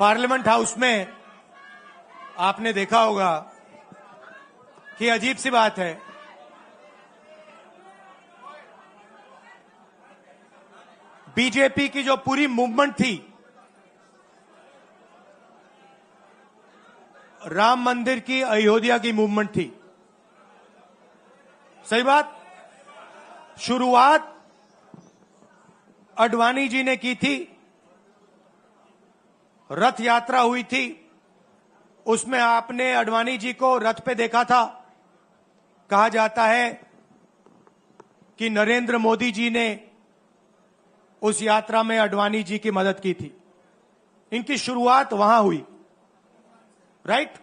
Parliament house में आपने देखा होगा कि अजीब सी बात है, बीजेपी की जो पूरी मूवमेंट थी राम मंदिर की, अयोध्या की मूवमेंट थी। सही बात। शुरुआत अडवाणी जी ने की थी, रथ यात्रा हुई थी, उसमें आपने अडवाणी जी को रथ पे देखा था। कहा जाता है कि नरेंद्र मोदी जी ने उस यात्रा में अडवाणी जी की मदद की थी। इनकी शुरुआत वहां हुई, राइट?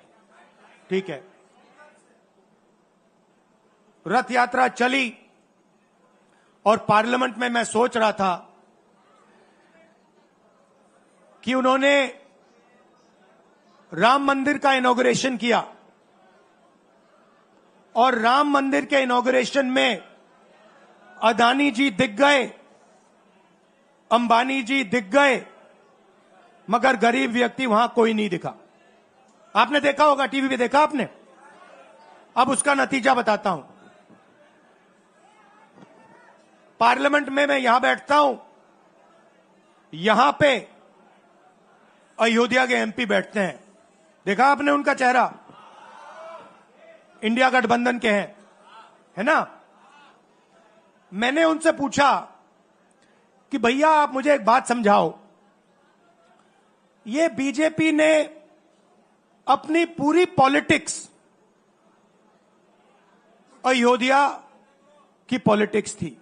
ठीक है। रथ यात्रा चली और पार्लियामेंट में मैं सोच रहा था कि उन्होंने राम मंदिर का इनॉग्रेशन किया और राम मंदिर के इनॉग्रेशन में अदानी जी दिख गए, अंबानी जी दिख गए, मगर गरीब व्यक्ति वहां कोई नहीं दिखा। आपने देखा होगा, टीवी पे देखा आपने। अब उसका नतीजा बताता हूं। पार्लियामेंट में मैं यहां बैठता हूं, यहां पे अयोध्या के एमपी बैठते हैं। देखा आपने उनका चेहरा? इंडिया गठबंधन के हैं, है ना? मैंने उनसे पूछा कि भैया आप मुझे एक बात समझाओ, ये बीजेपी ने अपनी पूरी पॉलिटिक्स अयोध्या की पॉलिटिक्स थी।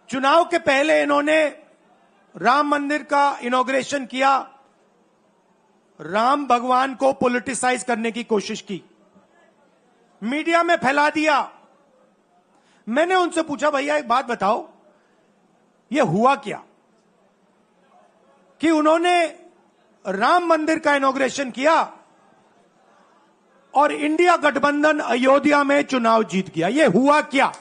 चुनाव के पहले इन्होंने राम मंदिर का इनॉग्रेशन किया, राम भगवान को पॉलिटिसाइज करने की कोशिश की, मीडिया में फैला दिया। मैंने उनसे पूछा भैया एक बात बताओ, यह हुआ क्या कि उन्होंने राम मंदिर का इनॉग्रेशन किया और इंडिया गठबंधन अयोध्या में चुनाव जीत गया? यह हुआ क्या?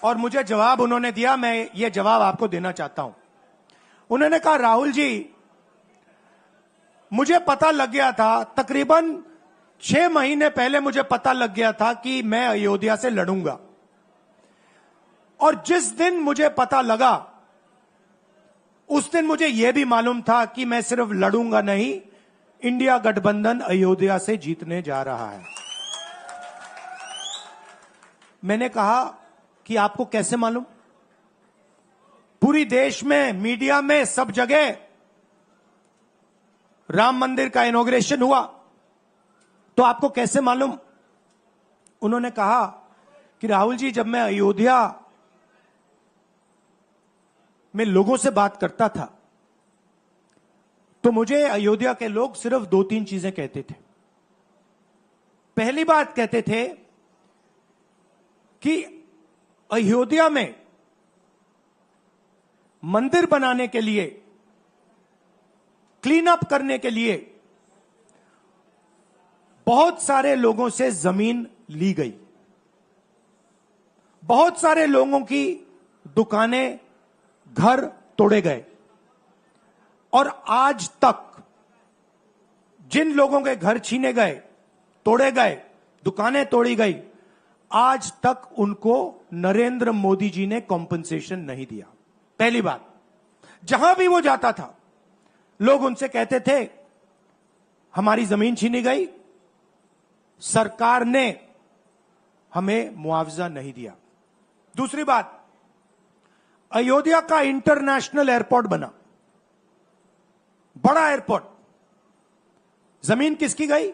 और मुझे जवाब उन्होंने दिया, मैं ये जवाब आपको देना चाहता हूं। उन्होंने कहा राहुल जी, मुझे पता लग गया था, तकरीबन 6 महीने पहले मुझे पता लग गया था कि मैं अयोध्या से लड़ूंगा, और जिस दिन मुझे पता लगा उस दिन मुझे यह भी मालूम था कि मैं सिर्फ लड़ूंगा नहीं, इंडिया गठबंधन अयोध्या से जीतने जा रहा है। मैंने कहा कि आपको कैसे मालूम? पूरी देश में, मीडिया में, सब जगह राम मंदिर का इनॉग्रेशन हुआ, तो आपको कैसे मालूम? उन्होंने कहा कि राहुल जी, जब मैं अयोध्या में लोगों से बात करता था तो मुझे अयोध्या के लोग सिर्फ 2-3 चीजें कहते थे। पहली बात कहते थे कि अयोध्या में मंदिर बनाने के लिए, क्लीन अप करने के लिए बहुत सारे लोगों से जमीन ली गई, बहुत सारे लोगों की दुकानें, घर तोड़े गए, और आज तक जिन लोगों के घर छीने गए, तोड़े गए, दुकानें तोड़ी गई, आज तक उनको नरेंद्र मोदी जी ने कॉम्पनसेशन नहीं दिया। पहली बात। जहां भी वो जाता था लोग उनसे कहते थे हमारी जमीन छीनी गई, सरकार ने हमें मुआवजा नहीं दिया। दूसरी बात, अयोध्या का इंटरनेशनल एयरपोर्ट बना, बड़ा एयरपोर्ट, जमीन किसकी गई?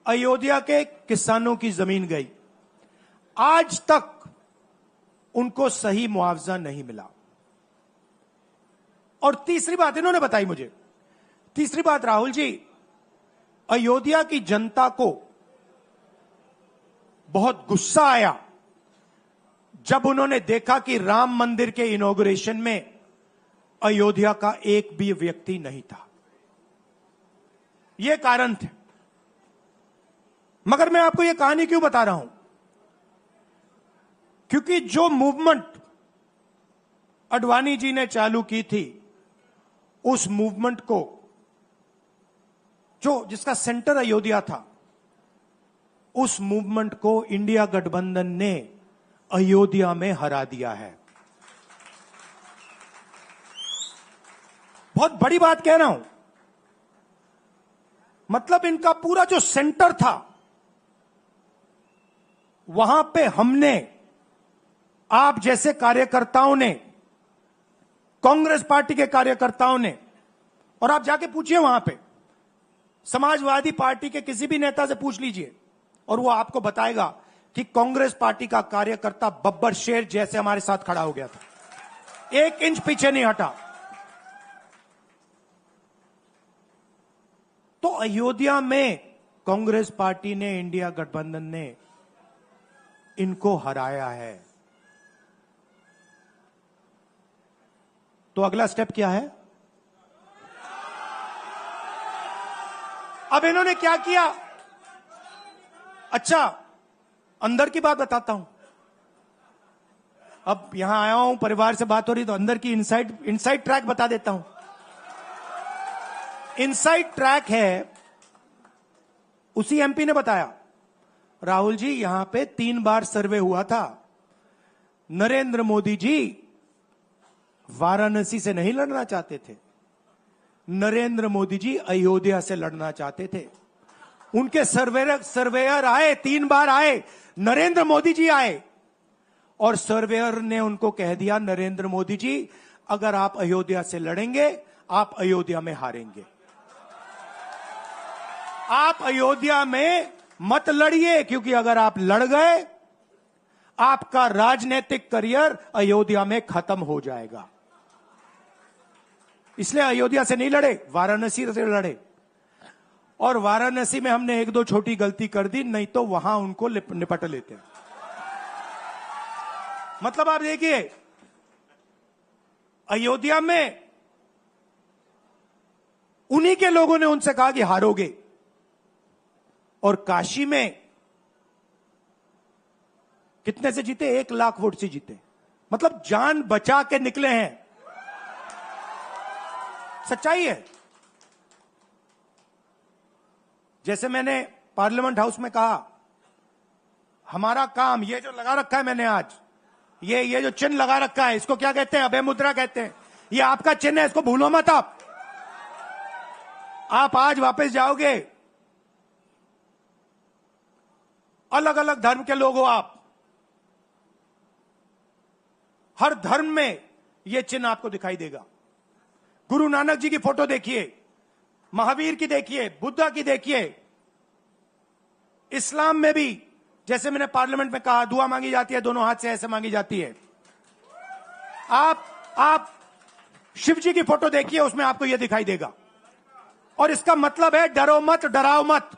अयोध्या के किसानों की जमीन गई। आज तक उनको सही मुआवजा नहीं मिला। और तीसरी बात इन्होंने बताई मुझे, तीसरी बात, राहुल जी, अयोध्या की जनता को बहुत गुस्सा आया जब उन्होंने देखा कि राम मंदिर के इनॉग्रेशन में अयोध्या का एक भी व्यक्ति नहीं था। यह कारण थे। मगर मैं आपको यह कहानी क्यों बता रहा हूं? क्योंकि जो मूवमेंट अडवाणी जी ने चालू की थी, उस मूवमेंट को, जो जिसका सेंटर अयोध्या था, उस मूवमेंट को इंडिया गठबंधन ने अयोध्या में हरा दिया है। बहुत बड़ी बात कह रहा हूं। मतलब इनका पूरा जो सेंटर था, वहां पे हमने, आप जैसे कार्यकर्ताओं ने, कांग्रेस पार्टी के कार्यकर्ताओं ने, और आप जाके पूछिए वहां पे समाजवादी पार्टी के किसी भी नेता से पूछ लीजिए, और वो आपको बताएगा कि कांग्रेस पार्टी का कार्यकर्ता बब्बर शेर जैसे हमारे साथ खड़ा हो गया था, 1 इंच पीछे नहीं हटा। तो अयोध्या में कांग्रेस पार्टी ने, इंडिया गठबंधन ने इनको हराया है। तो अगला स्टेप क्या है? अब इन्होंने क्या किया? अच्छा, अंदर की बात बताता हूं। अब यहां आया हूं, परिवार से बात हो रही, तो अंदर की इनसाइड ट्रैक बता देता हूं। इनसाइड ट्रैक है, उसी एमपी ने बताया, राहुल जी यहां पे 3 बार सर्वे हुआ था, नरेंद्र मोदी जी वाराणसी से नहीं लड़ना चाहते थे, नरेंद्र मोदी जी अयोध्या से लड़ना चाहते थे। उनके सर्वेयर आए, 3 बार आए, नरेंद्र मोदी जी आए, और सर्वेयर ने उनको कह दिया, नरेंद्र मोदी जी अगर आप अयोध्या से लड़ेंगे, आप अयोध्या में हारेंगे, आप अयोध्या में मत लड़िए, क्योंकि अगर आप लड़ गए, आपका राजनीतिक करियर अयोध्या में खत्म हो जाएगा। इसलिए अयोध्या से नहीं लड़े, वाराणसी से लड़े। और वाराणसी में हमने 1-2 छोटी गलती कर दी, नहीं तो वहां उनको निपट लेते हैं। मतलब आप देखिए, अयोध्या में उन्हीं के लोगों ने उनसे कहा कि हारोगे, और काशी में कितने से जीते? 1 लाख वोट से जीते। मतलब जान बचा के निकले हैं। सच्चाई है। जैसे मैंने पार्लियामेंट हाउस में कहा, हमारा काम, ये जो लगा रखा है मैंने आज, ये जो चिन्ह लगा रखा है, इसको क्या कहते हैं? अभय मुद्रा कहते हैं। ये आपका चिन्ह है, इसको भूलो मत। आप आज वापस जाओगे, अलग अलग धर्म के लोग हो आप, हर धर्म में यह चिन्ह आपको दिखाई देगा। गुरु नानक जी की फोटो देखिए, महावीर की देखिए, बुद्धा की देखिए। इस्लाम में भी, जैसे मैंने पार्लियामेंट में कहा, दुआ मांगी जाती है, दोनों हाथ से ऐसे मांगी जाती है। आप शिव जी की फोटो देखिए, उसमें आपको यह दिखाई देगा। और इसका मतलब है डरो मत, डराओ मत।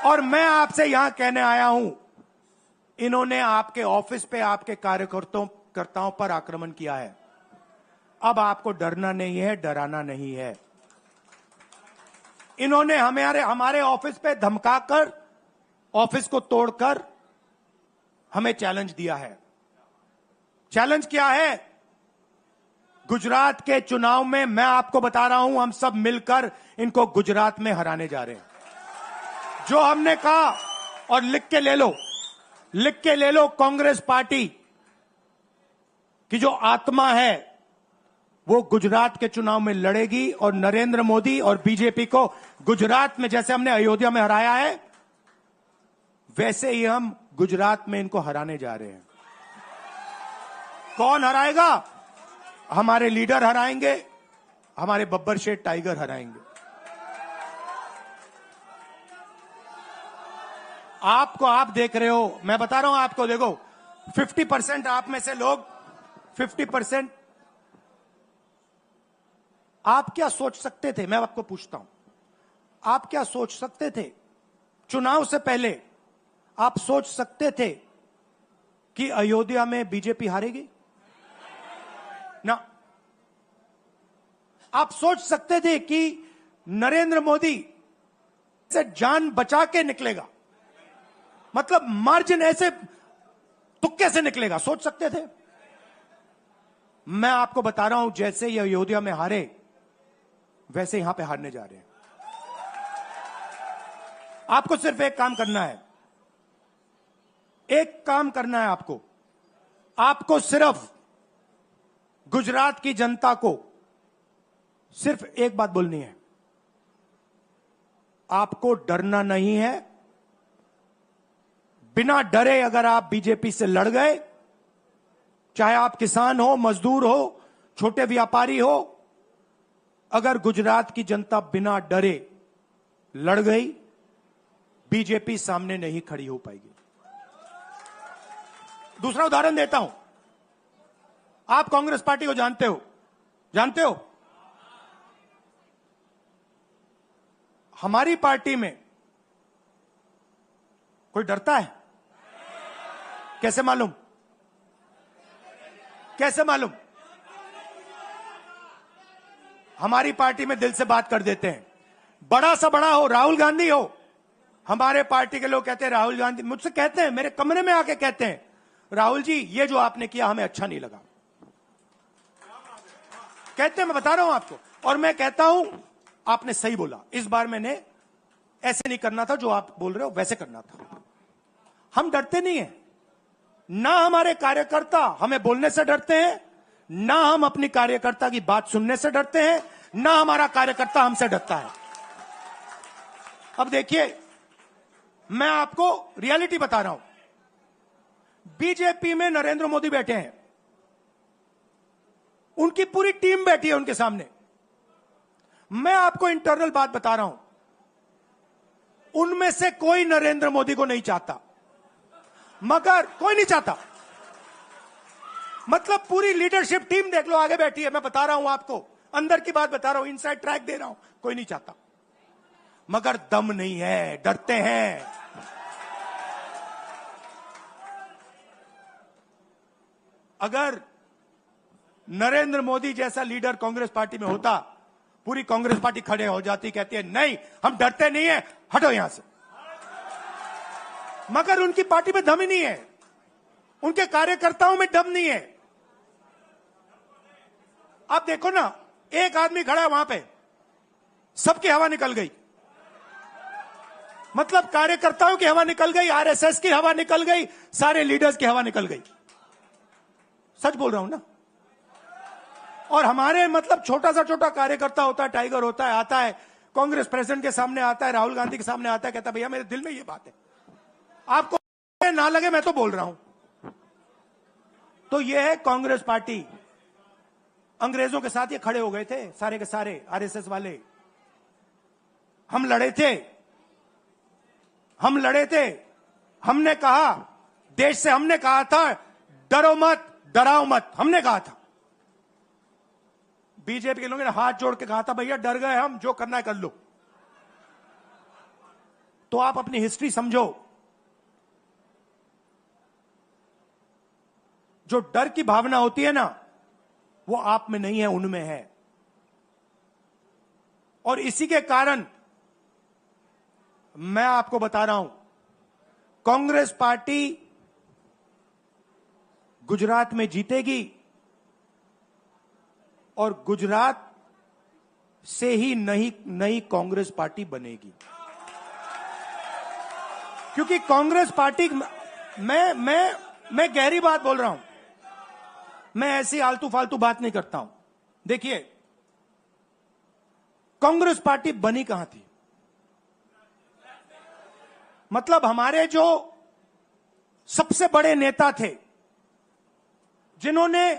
और मैं आपसे यहां कहने आया हूं, इन्होंने आपके ऑफिस पे, आपके कार्यकर्ताओं पर आक्रमण किया है। अब आपको डरना नहीं है, डराना नहीं है। इन्होंने हमारे ऑफिस पे धमकाकर, ऑफिस को तोड़कर हमें चैलेंज दिया है। चैलेंज क्या है? गुजरात के चुनाव में मैं आपको बता रहा हूं, हम सब मिलकर इनको गुजरात में हराने जा रहे हैं। जो हमने कहा, और लिख के ले लो, कांग्रेस पार्टी की जो आत्मा है वो गुजरात के चुनाव में लड़ेगी, और नरेंद्र मोदी और बीजेपी को गुजरात में, जैसे हमने अयोध्या में हराया है, वैसे ही हम गुजरात में इनको हराने जा रहे हैं। कौन हराएगा? हमारे लीडर हराएंगे, हमारे बब्बर शेर टाइगर हराएंगे। आप देख रहे हो, मैं बता रहा हूं आपको, देखो 50% आप में से लोग, 50%, आप क्या सोच सकते थे? मैं आपको पूछता हूं, आप क्या सोच सकते थे? चुनाव से पहले आप सोच सकते थे कि अयोध्या में बीजेपी हारेगी? ना। आप सोच सकते थे कि नरेंद्र मोदी से जान बचा के निकलेगा? मतलब मार्जिन ऐसे तुक्के से निकलेगा, सोच सकते थे? मैं आपको बता रहा हूं, जैसे ये अयोध्या में हारे वैसे यहां पे हारने जा रहे हैं। आपको सिर्फ एक काम करना है, एक काम करना है आपको सिर्फ गुजरात की जनता को सिर्फ एक बात बोलनी है, आपको डरना नहीं है। बिना डरे अगर आप बीजेपी से लड़ गए, चाहे आप किसान हो, मजदूर हो, छोटे व्यापारी हो, अगर गुजरात की जनता बिना डरे लड़ गई, बीजेपी सामने नहीं खड़ी हो पाएगी। दूसरा उदाहरण देता हूं, आप कांग्रेस पार्टी को जानते हो? हमारी पार्टी में कोई डरता है? कैसे मालूम? हमारी पार्टी में दिल से बात कर देते हैं। बड़ा सा बड़ा हो, राहुल गांधी हो, हमारे पार्टी के लोग कहते हैं राहुल गांधी, मुझसे कहते हैं, मेरे कमरे में आके कहते हैं, राहुल जी ये जो आपने किया हमें अच्छा नहीं लगा। कहते हैं, मैं बता रहा हूं आपको, और मैं कहता हूं आपने सही बोला, इस बार मैंने ऐसे नहीं करना था, जो आप बोल रहे हो वैसे करना था। हम डरते नहीं है, ना हमारे कार्यकर्ता हमें बोलने से डरते हैं, ना हम अपनी कार्यकर्ता की बात सुनने से डरते हैं, ना हमारा कार्यकर्ता हमसे डरता है। अब देखिए, मैं आपको रियलिटी बता रहा हूं। बीजेपी में नरेंद्र मोदी बैठे हैं, उनकी पूरी टीम बैठी है उनके सामने। मैं आपको इंटरनल बात बता रहा हूं, उनमें से कोई नरेंद्र मोदी को नहीं चाहता, मगर कोई नहीं चाहता, मतलब पूरी लीडरशिप टीम देख लो, आगे बैठी है। मैं बता रहा हूं आपको, अंदर की बात बता रहा हूं, इनसाइड ट्रैक दे रहा हूं, कोई नहीं चाहता, मगर दम नहीं है, डरते हैं। अगर नरेंद्र मोदी जैसा लीडर कांग्रेस पार्टी में होता, पूरी कांग्रेस पार्टी खड़े हो जाती, कहती है नहीं हम डरते नहीं है, हटो यहां से। मगर उनकी पार्टी में दम ही नहीं है, उनके कार्यकर्ताओं में दम नहीं है। आप देखो ना, एक आदमी खड़ा है वहां पे, सबकी हवा निकल गई, मतलब कार्यकर्ताओं की हवा निकल गई, आरएसएस की हवा निकल गई, सारे लीडर्स की हवा निकल गई। सच बोल रहा हूं ना। और हमारे मतलब छोटा कार्यकर्ता होता है, टाइगर होता है, आता है कांग्रेस प्रेसिडेंट के सामने, आता है राहुल गांधी के सामने, आता है, कहता है भैया मेरे दिल में ये बात है, आपको ना लगे मैं तो बोल रहा हूं। तो ये है कांग्रेस पार्टी। अंग्रेजों के साथ ये खड़े हो गए थे सारे के सारे आरएसएस वाले। हम लड़े थे, हमने कहा, देश से हमने कहा था डरो मत, डराओ मत, हमने कहा था। बीजेपी के लोगों ने हाथ जोड़ के कहा था भैया डर गए हम, जो करना है कर लो। तो आप अपनी हिस्ट्री समझो, जो डर की भावना होती है ना, वो आप में नहीं है, उनमें है। और इसी के कारण मैं आपको बता रहा हूं, कांग्रेस पार्टी गुजरात में जीतेगी और गुजरात से ही नई कांग्रेस पार्टी बनेगी। क्योंकि कांग्रेस पार्टी, मैं गहरी बात बोल रहा हूं, मैं ऐसी आलतू फालतू बात नहीं करता हूं। देखिए, कांग्रेस पार्टी बनी कहां थी? मतलब हमारे जो सबसे बड़े नेता थे, जिन्होंने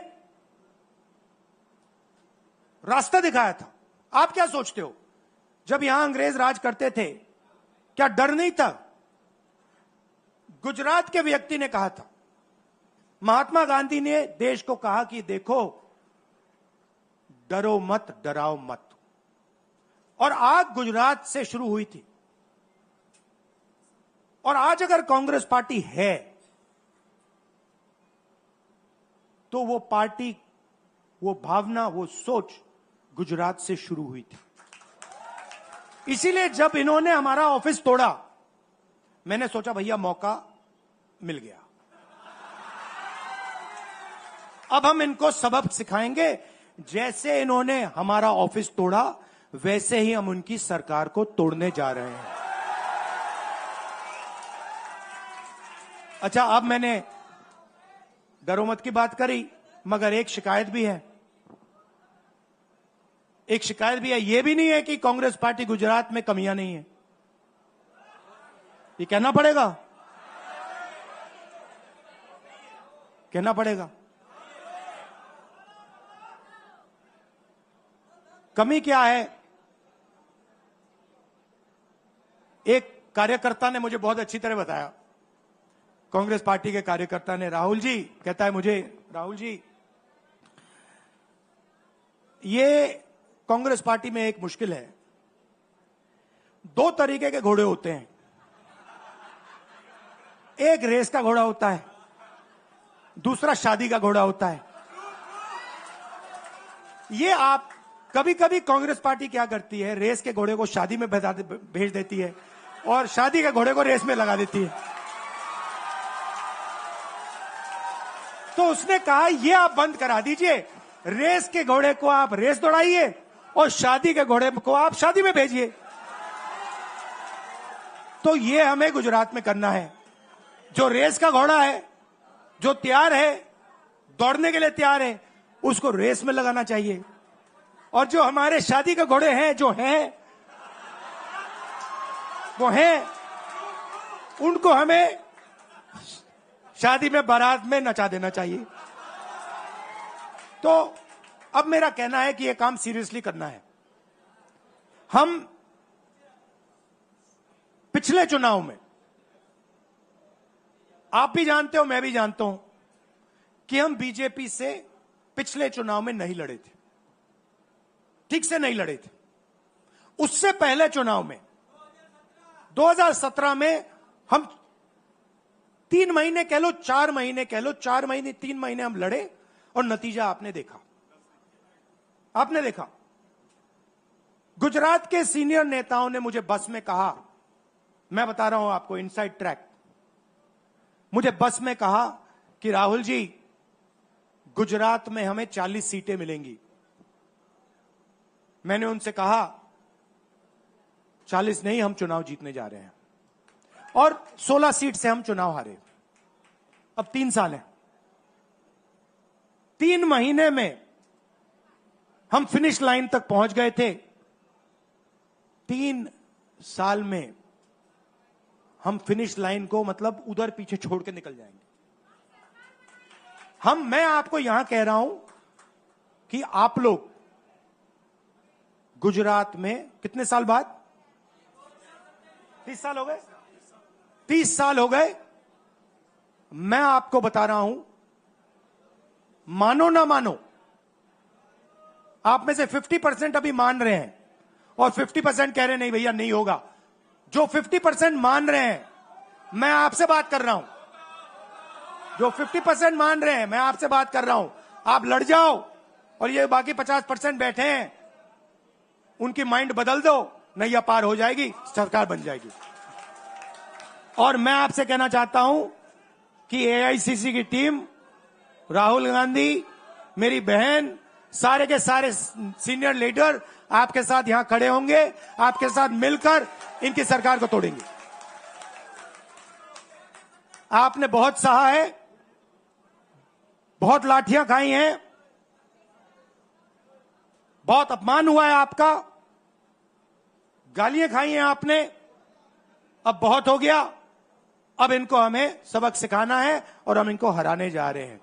रास्ता दिखाया था। आप क्या सोचते हो, जब यहां अंग्रेज राज करते थे, क्या डर नहीं था? गुजरात के व्यक्ति ने कहा था, महात्मा गांधी ने देश को कहा कि देखो डरो मत, डराओ मत। और आग गुजरात से शुरू हुई थी। और आज अगर कांग्रेस पार्टी है, तो वो पार्टी, वो भावना, वो सोच गुजरात से शुरू हुई थी। इसीलिए जब इन्होंने हमारा ऑफिस तोड़ा, मैंने सोचा भैया मौका मिल गया। अब हम इनको सबक सिखाएंगे। जैसे इन्होंने हमारा ऑफिस तोड़ा, वैसे ही हम उनकी सरकार को तोड़ने जा रहे हैं। अच्छा, अब मैंने डरो मत की बात करी, मगर एक शिकायत भी है। एक शिकायत भी है। यह भी नहीं है कि कांग्रेस पार्टी गुजरात में कमियां नहीं है, ये कहना पड़ेगा, कहना पड़ेगा। कमी क्या है? एक कार्यकर्ता ने मुझे बहुत अच्छी तरह बताया, कांग्रेस पार्टी के कार्यकर्ता ने, राहुल जी, कहता है मुझे, राहुल जी, ये कांग्रेस पार्टी में एक मुश्किल है, दो तरीके के घोड़े होते हैं। एक रेस का घोड़ा होता है, दूसरा शादी का घोड़ा होता है। ये आप कभी कभी कांग्रेस पार्टी क्या करती है, रेस के घोड़े को शादी में भेज देती है और शादी के घोड़े को रेस में लगा देती है। तो उसने कहा ये आप बंद करा दीजिए, रेस के घोड़े को आप रेस दौड़ाइए और शादी के घोड़े को आप शादी में भेजिए। तो ये हमें गुजरात में करना है। जो रेस का घोड़ा है, जो तैयार है, दौड़ने के लिए तैयार है, उसको रेस में लगाना चाहिए। और जो हमारे शादी के घोड़े हैं, जो हैं, वो हैं, उनको हमें शादी में, बारात में नचा देना चाहिए। तो अब मेरा कहना है कि यह काम सीरियसली करना है। हम पिछले चुनाव में, आप भी जानते हो, मैं भी जानता हूं कि हम बीजेपी से पिछले चुनाव में नहीं लड़े थे, ठीक से नहीं लड़े थे। उससे पहले चुनाव में 2017 में हम 3 महीने कह लो, 4 महीने कह लो, 4 महीने 3 महीने हम लड़े और नतीजा आपने देखा। आपने देखा, गुजरात के सीनियर नेताओं ने मुझे बस में कहा, मैं बता रहा हूं आपको इनसाइड ट्रैक, मुझे बस में कहा कि राहुल जी, गुजरात में हमें 40 सीटें मिलेंगी। मैंने उनसे कहा 40 नहीं, हम चुनाव जीतने जा रहे हैं। और 16 सीट से हम चुनाव हारे। अब 3 साल है, 3 महीने में हम फिनिश लाइन तक पहुंच गए थे। 3 साल में हम फिनिश लाइन को मतलब उधर पीछे छोड़ के निकल जाएंगे। मैं आपको यहां कह रहा हूं कि आप लोग गुजरात में कितने साल बाद, 30 साल हो गए, 30 साल हो गए। मैं आपको बता रहा हूं, मानो ना मानो, आप में से 50% अभी मान रहे हैं और 50% कह रहे हैं नहीं भैया नहीं होगा। जो 50% मान रहे हैं, मैं आपसे बात कर रहा हूं, जो 50% मान रहे हैं, मैं आपसे बात कर रहा हूं। आप लड़ जाओ और ये बाकी 50% बैठे हैं, उनकी माइंड बदल दो, नैया पार हो जाएगी, सरकार बन जाएगी। और मैं आपसे कहना चाहता हूं कि एआईसीसी की टीम, राहुल गांधी, मेरी बहन, सारे के सारे सीनियर लीडर आपके साथ यहां खड़े होंगे, आपके साथ मिलकर इनकी सरकार को तोड़ेंगे। आपने बहुत सहा है, बहुत लाठियां खाई हैं, बहुत अपमान हुआ है आपका, गालियां खाई हैं आपने, अब बहुत हो गया। अब इनको हमें सबक सिखाना है और हम इनको हराने जा रहे हैं।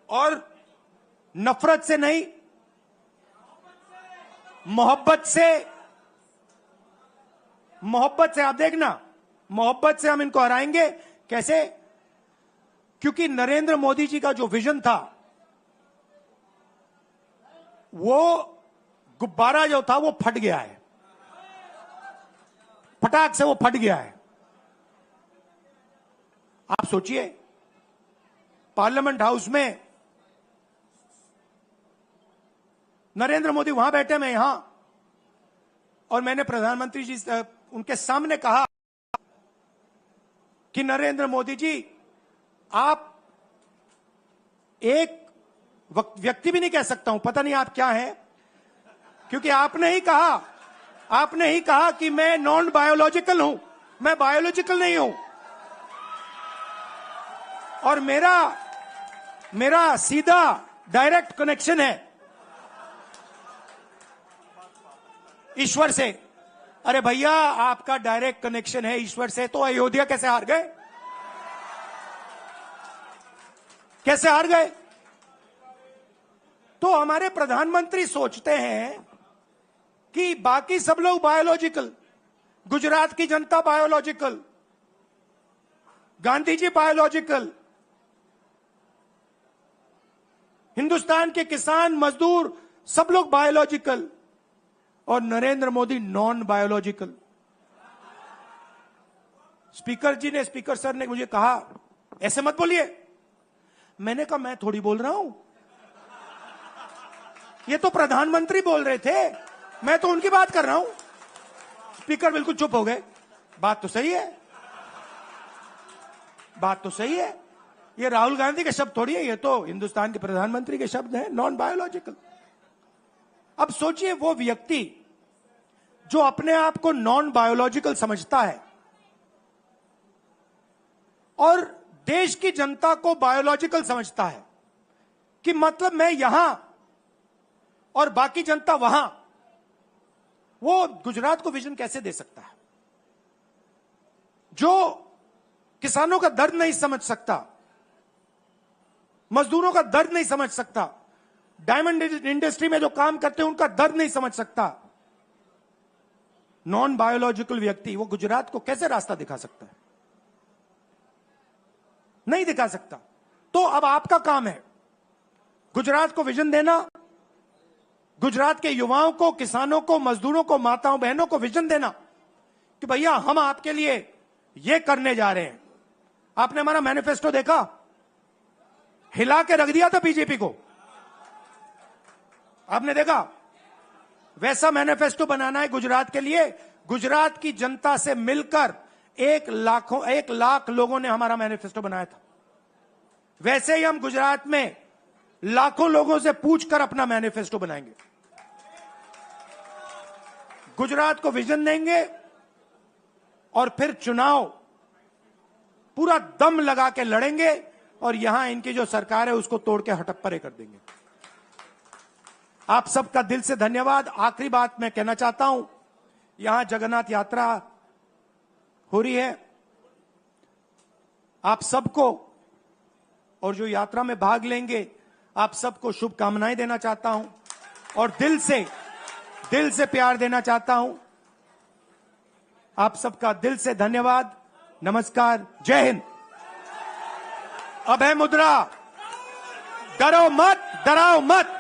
और नफरत से नहीं, मोहब्बत से आप देखना, मोहब्बत से हम इनको हराएंगे। कैसे? क्योंकि नरेंद्र मोदी जी का जो विजन था, वो गुब्बारा जो था वो फट गया है, फटाक से वो फट गया है। आप सोचिए, पार्लियामेंट हाउस में नरेंद्र मोदी वहां बैठे, मैं यहां, और मैंने प्रधानमंत्री जी उनके सामने कहा कि नरेंद्र मोदी जी, आप एक व्यक्ति भी नहीं कह सकता हूं, पता नहीं आप क्या हैं, क्योंकि आपने ही कहा कि मैं नॉन बायोलॉजिकल हूं, मैं बायोलॉजिकल नहीं हूं, और मेरा सीधा डायरेक्ट कनेक्शन है ईश्वर से। अरे भैया, आपका डायरेक्ट कनेक्शन है ईश्वर से, तो अयोध्या कैसे हार गए? कैसे हार गए? तो हमारे प्रधानमंत्री सोचते हैं कि बाकी सब लोग बायोलॉजिकल, गुजरात की जनता बायोलॉजिकल, गांधी जी बायोलॉजिकल, हिंदुस्तान के किसान मजदूर सब लोग बायोलॉजिकल, और Narendra Modi non biological. Speaker sir ने मुझे कहा, ऐसे मत बोलिए। मैंने कहा, मैं थोड़ी बोल रहा हूं, ये तो प्रधानमंत्री बोल रहे थे, मैं तो उनकी बात कर रहा हूं। स्पीकर बिल्कुल चुप हो गए। बात तो सही है, बात तो सही है, ये राहुल गांधी के शब्द थोड़ी है, ये तो हिंदुस्तान के प्रधानमंत्री के शब्द हैं, नॉन बायोलॉजिकल। अब सोचिए, वो व्यक्ति जो अपने आप को नॉन बायोलॉजिकल समझता है और देश की जनता को बायोलॉजिकल समझता है, कि मतलब मैं यहां और बाकी जनता वहां, वो गुजरात को विजन कैसे दे सकता है? जो किसानों का दर्द नहीं समझ सकता, मजदूरों का दर्द नहीं समझ सकता, डायमंड इंडस्ट्री में जो काम करते हैं उनका दर्द नहीं समझ सकता, नॉन बायोलॉजिकल व्यक्ति वो गुजरात को कैसे रास्ता दिखा सकता है? नहीं दिखा सकता। तो अब आपका काम है गुजरात को विजन देना, गुजरात के युवाओं को, किसानों को, मजदूरों को, माताओं बहनों को विजन देना कि भैया हम आपके लिए ये करने जा रहे हैं। आपने हमारा मैनिफेस्टो देखा? हिला के रख दिया था बीजेपी को, आपने देखा? वैसा मैनिफेस्टो बनाना है गुजरात के लिए। गुजरात की जनता से मिलकर 1 लाख लोगों ने हमारा मैनिफेस्टो बनाया था। वैसे ही हम गुजरात में लाखों लोगों से पूछकर अपना मैनिफेस्टो बनाएंगे, गुजरात को विजन देंगे, और फिर चुनाव पूरा दम लगा के लड़ेंगे, और यहां इनकी जो सरकार है उसको तोड़ के हटप्परे कर देंगे। आप सबका दिल से धन्यवाद। आखिरी बात मैं कहना चाहता हूं, यहां जगन्नाथ यात्रा हो रही है, आप सबको और जो यात्रा में भाग लेंगे आप सबको शुभकामनाएं देना चाहता हूं, और दिल से प्यार देना चाहता हूं। आप सबका दिल से धन्यवाद, नमस्कार, जय हिंद। अभय मुद्रा, डरो मत, डराओ मत।